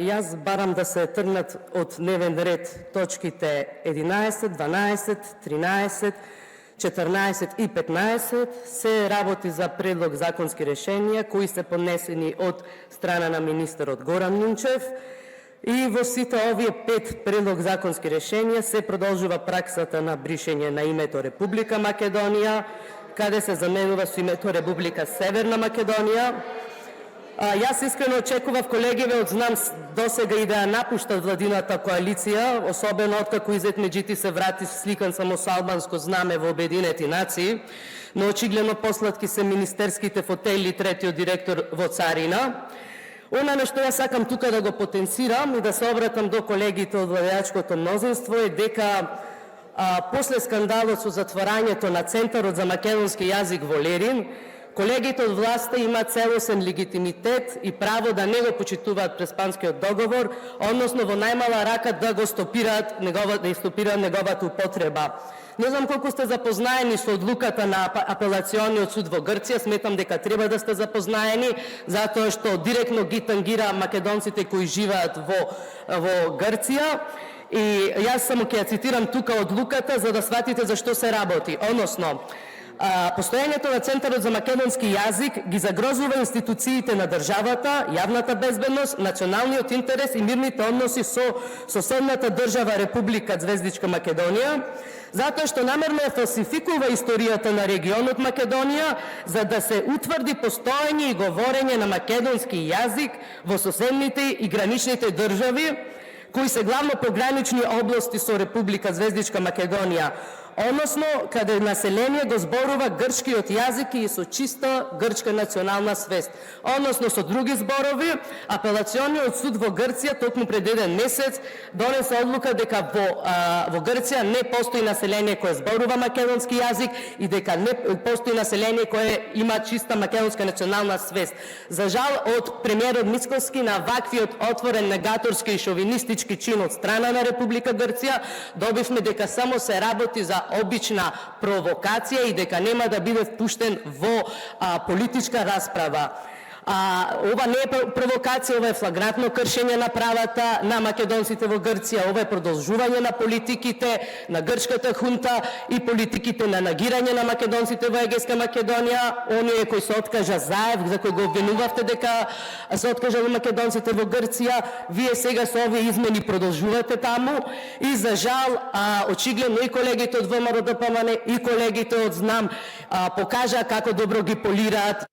Јас барам да се тргнат од дневен ред точките 11, 12, 13, 14 и 15 се работи за предлог законски решенија кои се поднесени од страна на министерот Горан Минчев и во сите овие 5 предлог законски решенија се продолжува праксата на бришење на името Република Македонија, каде се заменува со името Република Северна Македонија. Јас искрено очекував колегиве од знам досега и да ја напуштат владината коалиција, особено откако Изет Меджити се врати сликан само со албанско знаме во Обединети нации, но очигледно послатки се министерските фотели третиот директор во Царина. Она на што јас сакам тука да го потенцирам и да се обратам до колегите од владеачкото мнозинство е дека после скандалот со затворањето на Центарот за македонски јазик во Лерин, колегите од власта имаат целосен легитимитет и право да не го почитуваат Преспанскиот договор, односно во најмала рака да го стопираат неговата употреба. Не знам колку сте запознаени со одлуката на апелациониот суд во Грција, сметам дека треба да сте запознаени, затоа што директно ги тангира македонците кои живеат во Грција. И јас само ќе ја цитирам тука одлуката за да сватите за што се работи. Односно, постојањето на Центарот за македонски јазик ги загрозува институциите на државата, јавната безбедност, националниот интерес и мирните односи со соседната држава Република Звездичка Македонија, затоа што намерно ја фалсификува историјата на регионот Македонија за да се утврди постоење и говорење на македонски јазик во соседните и граничните држави, кои се главно погранични области со Република Звездичка Македонија, односно каде население го зборува грчкиот јазик и со чиста грчка национална свест. Односно со други зборови, апелациониот суд во Грција токму пред еден месец донесе одлука дека во Грција не постои население кое зборува македонски јазик и дека не постои население кое има чиста македонска национална свест. За жал од премиерот Мицкоски на ваквиот отворен негаторски и шовинистички чин од страна на Република Грција добивме дека само се работи за обична провокација и дека нема да биде впуштен во политичка расправа. Ова не е провокација, ова е флагрантно кршење на правата на македонците во Грција, ова е продолжување на политиките на грчката хунта и политиките на нагирање на македонците во Егејска Македонија, оние кои се откажа Заев, за кој го обвинувавте дека се откажали македонците во Грција, вие сега со овие измени продолжувате таму и за жал очигледно и колегите од ВМРО-ДПМН и колегите од ЗНАМ покажаа како добро ги полираат